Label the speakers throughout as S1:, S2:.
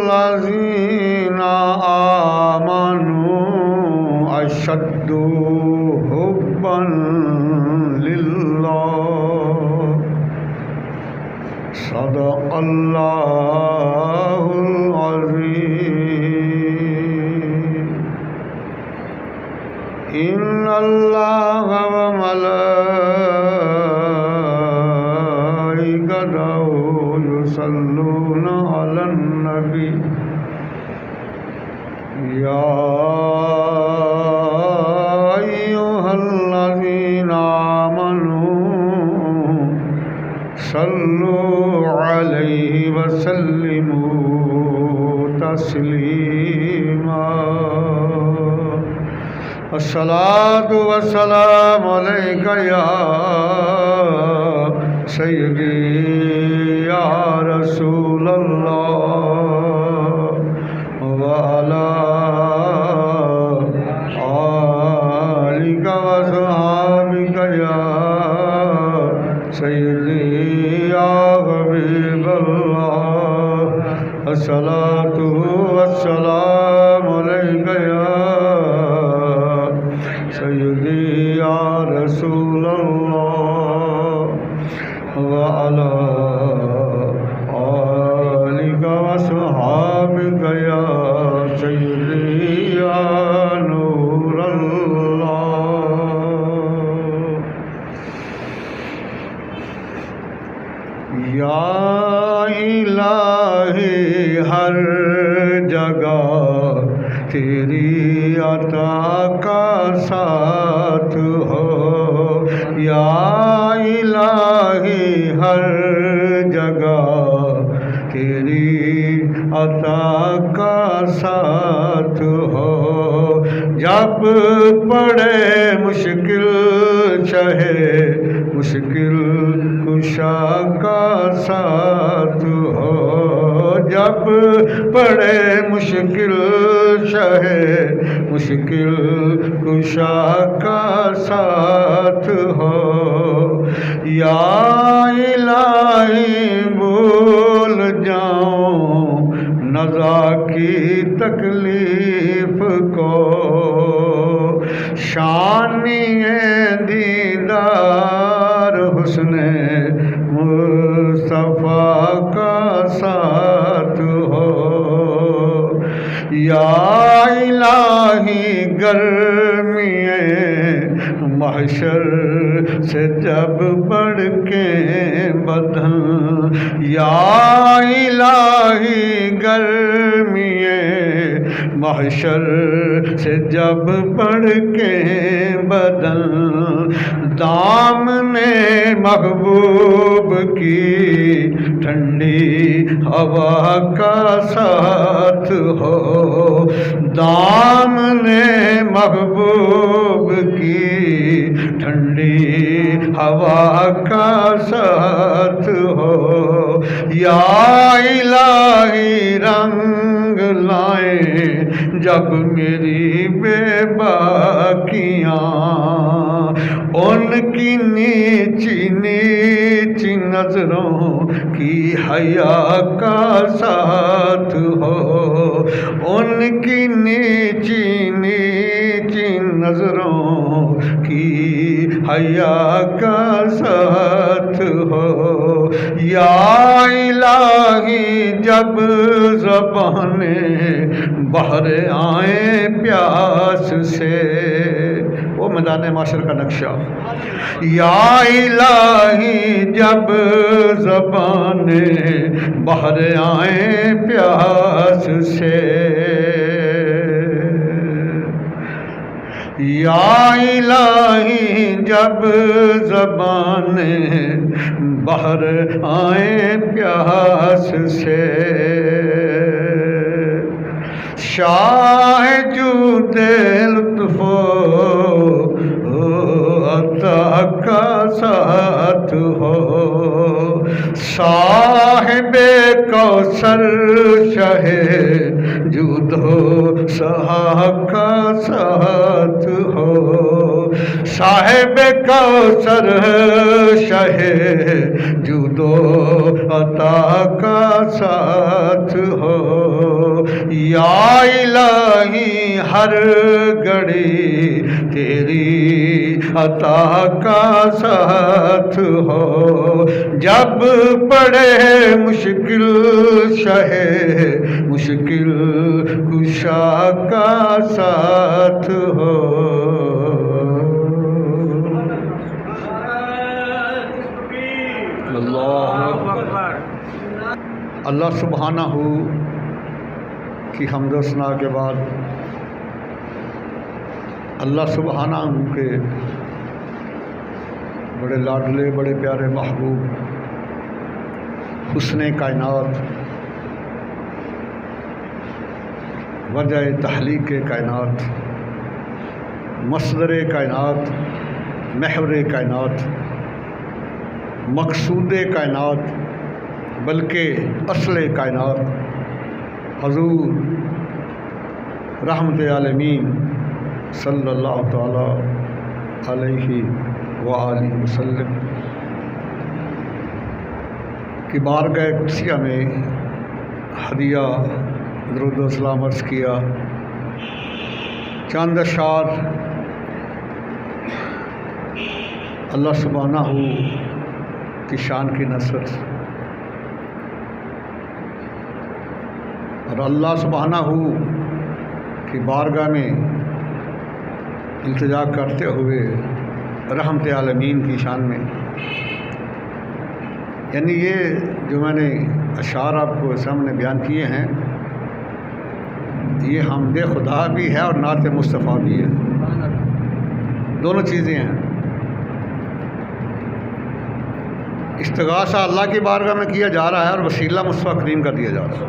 S1: والذین آمنوا اشد حبا للہ صدق اللہ العظیم ان اللہ وملائکتہ یصلون علی النبی یا ایھا الذین آمنوا صلوا علیہ وسلموا تسلیما الصلاۃ والسلام علیک یا سیدی یا رسول اللہ وعلی آلک وصحابک یا سیدی یا حبیب اللہ الصلاۃ والسلام علیک یا سیدی یا رسول اللہ وعلی آلک وصحابک یا سیدی یا نور اللہ یا الہی ہر جگہ تیری عطا کا ساتھ ہو یا الہی ہر جگہ تیری عطا کا ساتھ ہو جب پڑے مشکل چاہے مشکل کشا کا ساتھ ہو جب پڑے مشکل چاہے مشکل کشا کا ساتھ ہو یا الہی بھول جاؤں نزا کی تکلیف کو شانی دیدار حسن مصطفیٰ کا ساتھ ہو یا الہی گرمی محشر سے جب بڑھ کے بدن یا الہی گرمی محشر سے جب بڑھ کے بدن دامن محبوب کی ٹھنڈی ہوا کا ساتھ ہو دامن محبوب کی ٹھنڈی ہوا کا ساتھ ہو یا الہی رنگ لائیں جب میری بے باکیاں ان کی نیچی نیچی نظروں کی حیا کا ساتھ ہو ان کی نیچی نیچی نظروں کی حیا کا ساتھ ہو یا الہی جب زبانیں بہر آئیں پیاس سے وہ میدان معاشر کا نقشہ یا الہی جب زبانیں بہر آئیں پیاس سے یا الہی جب زبانیں بہر آئیں پیاس سے شاہ جود لطف عطا کا ساتھ ہو صاحب کوثر شہ جود و سہا کا ساتھ ہو صاحب کوثر شہ جود و عطا کا ساتھ ہو، یا الہی ہر گھڑی تیری عطا کا ساتھ ہو، جب پڑے مشکل شہ مشکل کشا کا ساتھ ہو۔ اللہ سبحانہ کی حمد و ثنا کے بعد اللہ سبحانہ کے بڑے لاڈلے بڑے پیارے محبوب حسن کائنات، وجہ تخلیق کائنات، مصدر کائنات، محور کائنات، مقصود کائنات بلکہ اصل کائنات حضور رحمت عالمین صلی اللہ تعالی علیہ وآلہ وسلم کی بارگاہ قدسیہ میں ہدیہ درود و سلام عرض کیا۔ چند اشعار اللہ سبحانہ کی شان کی نصرت اور اللہ سبحانہ کی بارگاہ میں التجا کرتے ہوئے رحمت عالمین کی شان میں، یعنی یہ جو میں نے اشعار آپ کو سامنے بیان کیے ہیں یہ حمد خدا بھی ہے اور نعت مصطفیٰ بھی ہے، دونوں چیزیں ہیں۔ استغاثہ اللہ کی بارگاہ میں کیا جا رہا ہے اور وسیلہ مصطفیٰ کریم کا دیا جا رہا ہے،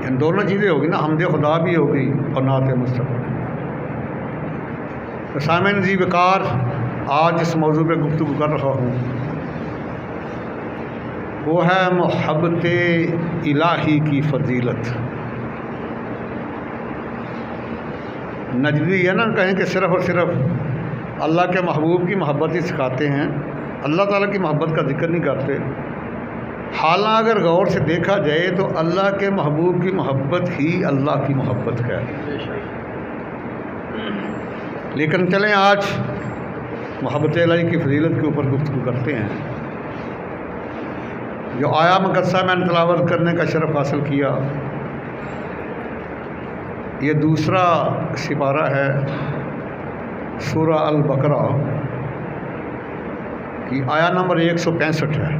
S1: ان دونوں چیزیں ہوگی نا، حمد خدا بھی ہوگی اور نعت مصطفیٰ۔ تو سامعین جی وقار آج اس موضوع پہ گفتگو کر رہا ہوں وہ ہے محبت الہی کی فضیلت۔ نجدی ہے نا، کہیں کہ صرف اور صرف اللہ کے محبوب کی محبت ہی سکھاتے ہیں، اللہ تعالیٰ کی محبت کا ذکر نہیں کرتے۔ حالانکہ اگر غور سے دیکھا جائے تو اللہ کے محبوب کی محبت ہی اللہ کی محبت ہے۔ لیکن چلیں آج محبت الہی کی فضیلت کے اوپر گفتگو کرتے ہیں۔ جو آیا مقدسہ میں نے تلاوت کرنے کا شرف حاصل کیا، یہ دوسرا سپارہ ہے سورہ البقرہ کی آیا نمبر 165 ہے۔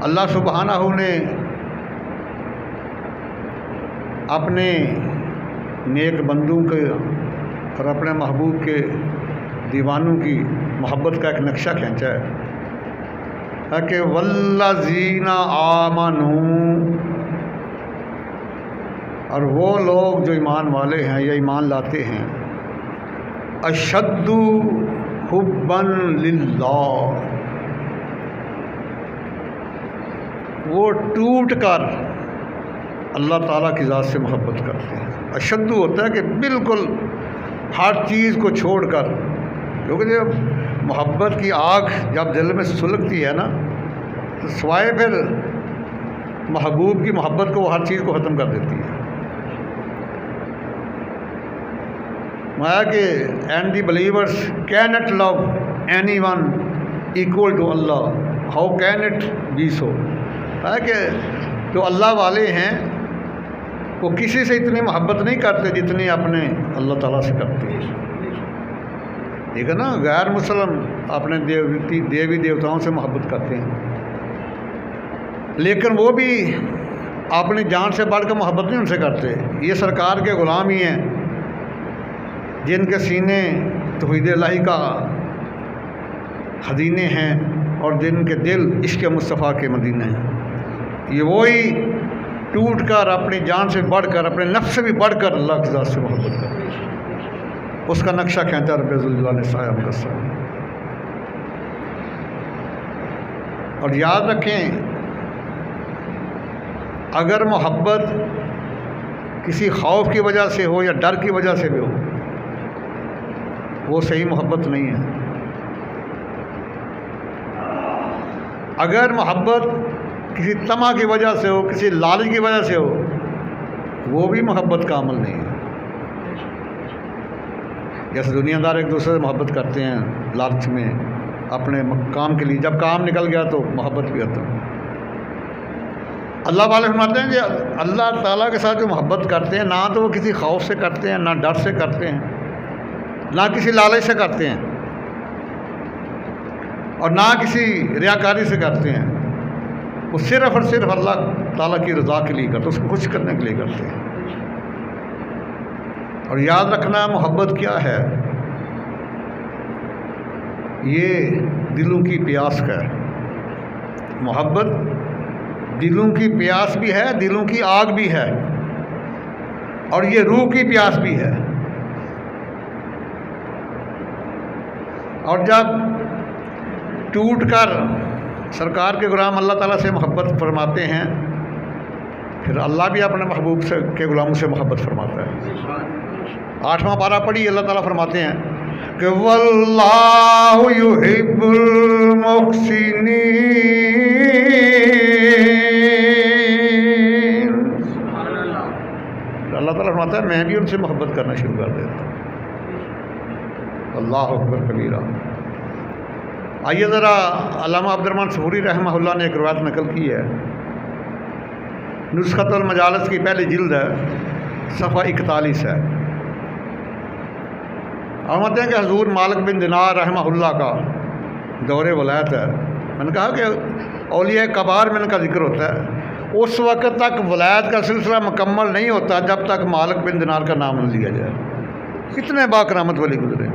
S1: اللہ سبحانہ نے اپنے نیک بندوں کے اور اپنے محبوب کے دیوانوں کی محبت کا ایک نقشہ کھینچا ہے کہ والذین آمنوا، اور وہ لوگ جو ایمان والے ہیں یا ایمان لاتے ہیں، اشد حبا للہ، وہ ٹوٹ کر اللہ تعالیٰ کی ذات سے محبت کرتے ہیں۔ اشد ہوتا ہے کہ بالکل ہر چیز کو چھوڑ کر، کیونکہ جب محبت کی آگ جب دل میں سلگتی ہے نا تو سوائے پھر محبوب کی محبت کو وہ ہر چیز کو ختم کر دیتی ہے۔ مایا کہ and the believers can't love anyone equal to اللہ، how can it be so, ہے کہ جو اللہ والے ہیں وہ کسی سے اتنی محبت نہیں کرتے جتنی اپنے اللہ تعالیٰ سے کرتے ہیں، ٹھیک ہے نا۔ غیر مسلم اپنے دیوی دیوتاؤں سے محبت کرتے ہیں، لیکن وہ بھی اپنی جان سے بڑھ کر محبت نہیں ان سے کرتے۔ یہ سرکار کے غلام ہی ہیں جن کے سینے توحید الہی کا خزینے ہیں اور جن کے دل عشق مصطفیٰ کے مدینے ہیں۔ یہ وہی ٹوٹ کر اپنی جان سے بڑھ کر، اپنے نفس سے بھی بڑھ کر اللہ کی ذات سے محبت کرتے ہیں۔ اس کا نقشہ کھینچا رب ذوالجلال نے سایہ مقدسہ۔ اور یاد رکھیں، اگر محبت کسی خوف کی وجہ سے ہو یا ڈر کی وجہ سے بھی ہو وہ صحیح محبت نہیں ہے۔ اگر محبت کسی طمع کی وجہ سے ہو، کسی لالچ کی وجہ سے ہو، وہ بھی محبت کا عمل نہیں ہے۔ جیسے دنیا دار ایک دوسرے سے محبت کرتے ہیں لالچ میں اپنے کام کے لیے، جب کام نکل گیا تو محبت بھی ختم۔ اللہ والے فرماتے ہیں کہ اللہ تعالیٰ کے ساتھ جو محبت کرتے ہیں، نہ تو وہ کسی خوف سے کرتے ہیں، نہ ڈر سے کرتے ہیں، نہ کسی لالچ سے کرتے ہیں، اور نہ کسی ریاکاری سے کرتے ہیں۔ وہ صرف اور صرف اللہ تعالیٰ کی رضا کے لیے کرتے ہیں، اس کو خوش کرنے کے لیے کرتے ہیں۔ اور یاد رکھنا محبت کیا ہے، یہ دلوں کی پیاس کا ہے۔ محبت دلوں کی پیاس بھی ہے، دلوں کی آگ بھی ہے، اور یہ روح کی پیاس بھی ہے۔ اور جب ٹوٹ کر سرکار کے غلام اللہ تعالیٰ سے محبت فرماتے ہیں، پھر اللہ بھی اپنے محبوب سے کے غلاموں سے محبت فرماتا ہے۔ 8واں پارہ پڑھی، اللہ تعالیٰ فرماتے ہیں کہ واللہ یحب المحسنین، اللہ تعالیٰ فرماتا ہے میں بھی ان سے محبت کرنا شروع کر دیتا ہوں۔ اللہ اکبر کبیرہ۔ آئیے ذرا علامہ عبد الرحمن سحوری رحمہ اللہ نے ایک روایت نقل کی ہے، نسخۃ المجالس کی پہلی جلد ہے، صفحہ 41 ہے۔ اور فرماتے ہیں کہ حضور مالک بن دینار رحمہ اللہ کا دور ولایت ہے۔ میں نے کہا کہ اولیاء کبار میں ان کا ذکر ہوتا ہے، اس وقت تک ولایت کا سلسلہ مکمل نہیں ہوتا جب تک مالک بن دینار کا نام نہ لیا جائے۔ کتنے باکرامت ولی گزرے۔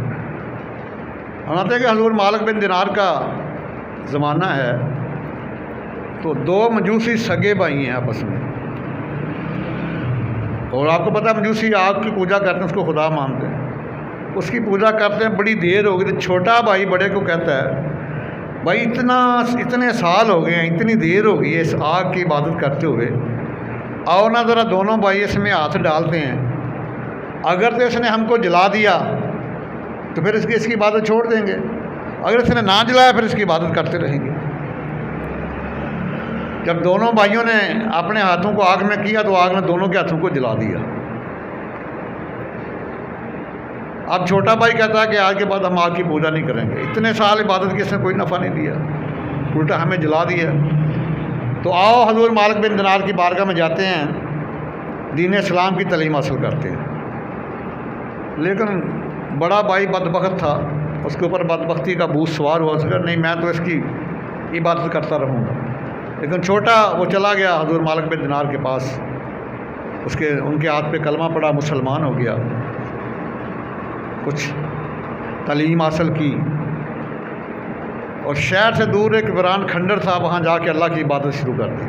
S1: فرماتے ہیں کہ حضور مالک بن دینار کا زمانہ ہے تو 2 مجوسی سگے بھائی ہیں آپس میں، اور آپ کو پتہ مجوسی آگ کی پوجا کرتے ہیں، اس کو خدا مانتے ہیں، اس کی پوجا کرتے ہیں۔ بڑی دیر ہو گئی تو چھوٹا بھائی بڑے کو کہتا ہے بھائی اتنے سال ہو گئے ہیں، اتنی دیر ہو گئی ہے اس آگ کی عبادت کرتے ہوئے، آؤ نا ذرا دونوں بھائی اس میں ہاتھ ڈالتے ہیں، اگر تو اس نے ہم کو جلا دیا تو پھر اس کی عبادت چھوڑ دیں گے، اگر اس نے نہ جلایا پھر اس کی عبادت کرتے رہیں گے۔ جب دونوں بھائیوں نے اپنے ہاتھوں کو آگ میں کیا تو آگ نے دونوں کے ہاتھوں کو جلا دیا۔ اب چھوٹا بھائی کہتا ہے کہ آج کے بعد ہم آگ کی پوجا نہیں کریں گے، اتنے سال عبادت کی اس نے کوئی نفع نہیں دیا، الٹا ہمیں جلا دیا۔ تو آؤ حضور مالک بن دینار کی بارگاہ میں جاتے ہیں، دین اسلام کی تعلیم حاصل کرتے ہیں۔ لیکن بڑا بھائی بدبخت تھا، اس کے اوپر بدبختی کا بوجھ سوار ہوا، سکا نہیں میں تو اس کی عبادت کرتا رہوں گا۔ لیکن چھوٹا وہ چلا گیا حضور مالک بن دینار کے پاس، ان کے ہاتھ پہ کلمہ پڑا، مسلمان ہو گیا، کچھ تعلیم حاصل کی، اور شہر سے دور ایک ویران کھنڈر تھا، وہاں جا کے اللہ کی عبادت شروع کر دی۔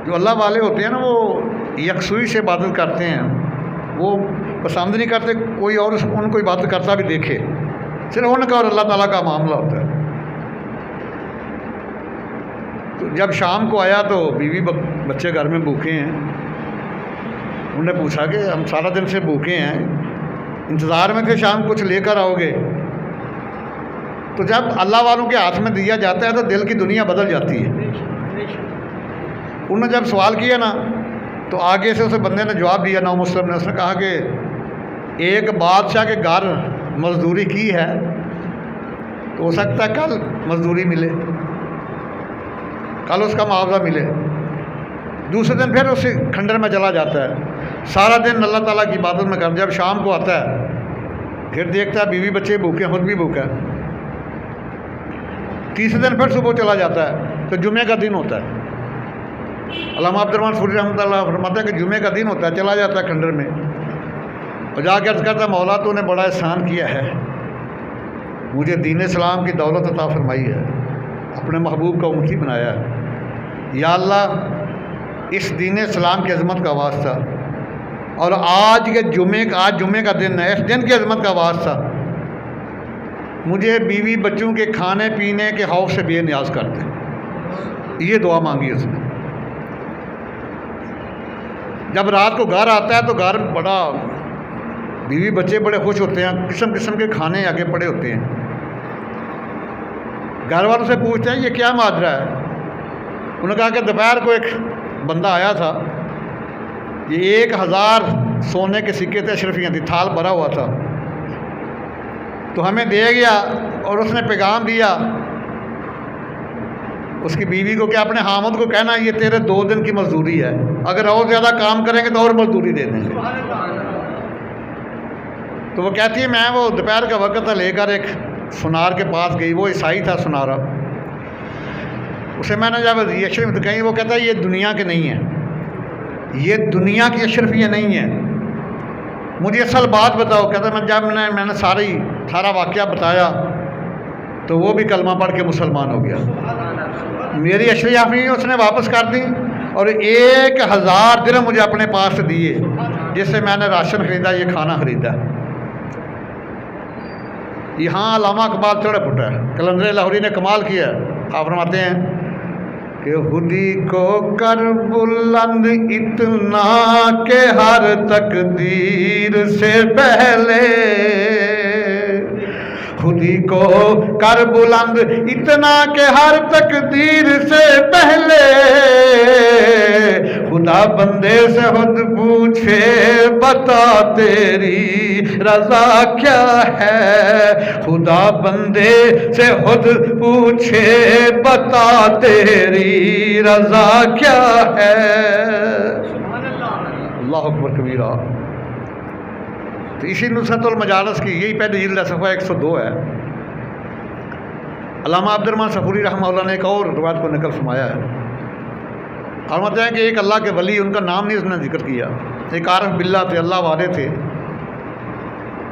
S1: جو اللہ والے ہوتے ہیں نا وہ یکسوئی سے عبادت کرتے ہیں، وہ پسند نہیں کرتے کوئی اور ان کو عبادت کرتا بھی دیکھے، صرف ان کا اور اللہ تعالیٰ کا معاملہ ہوتا ہے۔ تو جب شام کو آیا تو بیوی بچے گھر میں بھوکے ہیں، انہوں نے پوچھا کہ ہم سارا دن سے بھوکے ہیں، انتظار میں کہ شام کچھ لے کر آؤ گے۔ تو جب اللہ والوں کے ہاتھ میں دیا جاتا ہے تو دل کی دنیا بدل جاتی ہے۔ انہوں نے جب سوال کیا نا تو آگے سے اسے بندے نے جواب دیا، نو مسلم نے، اس نے کہا کہ ایک بادشاہ کے گھر مزدوری کی ہے تو ہو سکتا ہے کل مزدوری ملے، کل اس کا معاوضہ ملے۔ دوسرے دن پھر اس کھنڈر میں چلا جاتا ہے، سارا دن اللہ تعالیٰ کی عبادت میں کر، جب شام کو آتا ہے پھر دیکھتا ہے بیوی بچے بھوکے، خود بھی بھوکا ہے۔ تیسرے دن پھر صبح چلا جاتا ہے تو جمعے کا دن ہوتا ہے۔ علامہ عبد الرحمن سحوری رحمۃ اللہ فرماتا ہے کہ جمعے کا دن ہوتا ہے، چلا جاتا ہے کھنڈر میں، اور جا کے عرض کرتا ہے مولا تو نے بڑا احسان کیا ہے، مجھے دین اسلام کی دولت عطا فرمائی ہے، اپنے محبوب کا امتی بنایا ہے، یا اللہ اس دین اسلام کی عظمت کا واسطہ، اور آج جمعے کا دن ہے، اس دن کی عظمت کا واسطہ مجھے بیوی بچوں کے کھانے پینے کے خوف سے بے نیاز کر دے۔ یہ دعا مانگی اس نے۔ جب رات کو گھر آتا ہے تو گھر بڑا بیوی بچے بڑے خوش ہوتے ہیں، قسم قسم کے کھانے آگے پڑے ہوتے ہیں۔ گھر والوں سے پوچھتے ہیں یہ کیا ماجرا ہے؟ انہوں نے کہا کہ دوپہر کو ایک بندہ آیا تھا، یہ 1000 سونے کے سکے تھے، اشرفیاں تھی، تھال بھرا ہوا تھا، تو ہمیں دے گیا اور اس نے پیغام دیا اس کی بیوی کو کہ اپنے حامد کو کہنا یہ تیرے 2 دن کی مزدوری ہے، اگر اور زیادہ کام کریں گے تو اور مزدوری دے دیں گے۔ تو وہ کہتی ہے میں وہ دوپہر کا وقت تھا، لے کر ایک سنار کے پاس گئی، وہ عیسائی تھا سنارا، اسے میں نے جب ریئیکشن تو کہیں، وہ کہتا ہے یہ دنیا کے نہیں ہیں، یہ دنیا کی اشرفیاں نہیں ہیں، مجھے اصل بات بتاؤ۔ کہتا ہے جب میں نے سارا واقعہ بتایا تو وہ بھی کلمہ پڑھ کے مسلمان ہو گیا، میری اشرفیاں اس نے واپس کر دی اور 1000 درہم مجھے اپنے پاس دیے، جس سے میں نے راشن خریدا، یہ کھانا خریدا۔ یہاں علامہ اقبال چڑھ پھٹا ہے، قلندر لاہوری نے کمال کیا ہے۔ آپ فرماتے ہیں کہ خودی کو کر بلند اتنا کہ ہر تقدیر سے پہلے، خودی کو کر بلند اتنا کہ ہر تقدیر سے پہلے، خدا بندے سے خود پوچھے بتا تیری رضا کیا ہے، خدا بندے سے خود پوچھے بتا تیری رضا کیا ہے۔ اللہ اکبر کبیرہ۔ تو اسی نصرت المجالس کی یہی پہلی جلد صفحہ 102 ہے۔ علامہ عبد الرحمن صفوری رحمہ اللہ نے ایک اور روایت کو نقل فرمایا ہے، اور مطلب ہے کہ ایک اللہ کے ولی، ان کا نام نہیں اس نے ذکر کیا، ایک عارف باللہ تھے، اللہ والے تھے،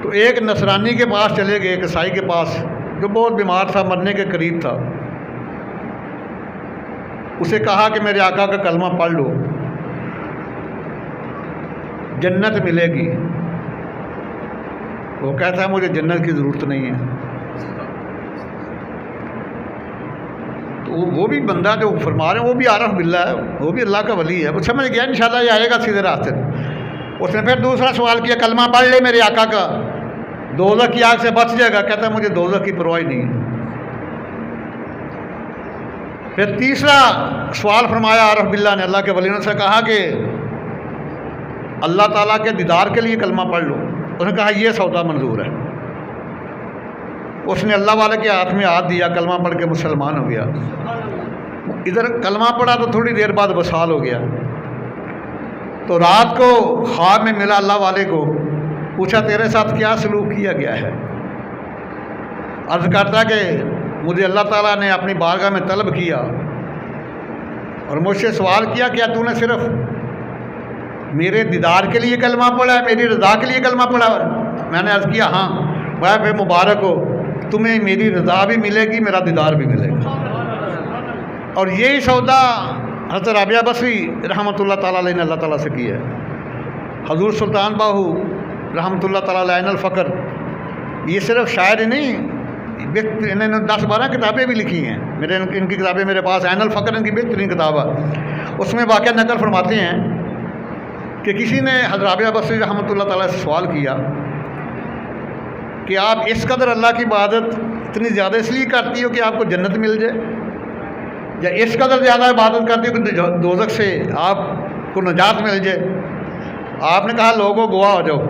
S1: تو ایک نصرانی کے پاس چلے گئے، ایک عیسائی کے پاس جو بہت بیمار تھا، مرنے کے قریب تھا، اسے کہا کہ میرے آقا کا کلمہ پڑھ لو جنت ملے گی۔ وہ کہتا ہے مجھے جنت کی ضرورت نہیں ہے۔ تو وہ بھی بندہ جو فرما رہے ہیں وہ بھی عارف باللہ ہے، وہ بھی اللہ کا ولی ہے، وہ سمجھ گیا انشاءاللہ یہ آئے گا سیدھے راستے۔ اس نے پھر دوسرا سوال کیا کلمہ پڑھ لے میرے آقا کا، دوزخ کی آگ سے بچ جائے گا۔ کہتا ہے مجھے دوزخ کی پرواہ نہیں ہے۔ پھر تیسرا سوال فرمایا عارف باللہ نے، اللہ کے ولی نے، سے کہا کہ اللہ تعالیٰ کے دیدار کے لیے کلمہ پڑھ لو۔ اس نے کہا یہ سودا منظور ہے۔ اس نے اللہ والے کے ہاتھ میں ہاتھ دیا، کلمہ پڑھ کے مسلمان ہو گیا۔ ادھر کلمہ پڑھا تو تھوڑی دیر بعد وصال ہو گیا، تو رات کو خواب میں ملا اللہ والے کو، پوچھا تیرے ساتھ کیا سلوک کیا گیا ہے؟ عرض کرتا کہ مجھے اللہ تعالیٰ نے اپنی بارگاہ میں طلب کیا اور مجھ سے سوال کیا کیا تو نے صرف میرے دیدار کے لیے کلمہ پڑھا ہے، میری رضا کے لیے کلمہ پڑھا ہے؟ میں نے عرض کیا ہاں۔ بھائی پہ مبارک ہو، تمہیں میری رضا بھی ملے گی، میرا دیدار بھی ملے گا۔ اور یہی سودا حضرت رابعہ بصری رحمۃ اللہ تعالیٰ علیہ نے اللہ تعالیٰ سے کی ہے۔ حضور سلطان باہو رحمۃ اللہ تعالیٰ علیہ عین الفقر، یہ صرف شاعر ہی نہیں، انہوں نے 10-12 کتابیں بھی لکھی ہیں، ان کی کتابیں میرے پاس، عین الفقر ان کی بہترین کتاب ہے۔ اس میں واقعہ نقل فرماتے ہیں کہ کسی نے حضرت رابعہ بصری رحمۃ اللہ تعالیٰ سے سوال کیا کہ آپ اس قدر اللہ کی عبادت اتنی زیادہ اس لیے کرتی ہو کہ آپ کو جنت مل جائے، یا اس قدر زیادہ عبادت کرتی ہو کہ دوزخ سے آپ کو نجات مل جائے؟ آپ نے کہا لوگوں گواہ ہو جاؤ۔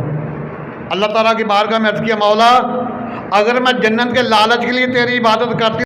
S1: اللہ تعالیٰ کی بارگاہ میں عرض کیا مولا اگر میں جنت کے لالچ کے لیے تیری عبادت کرتی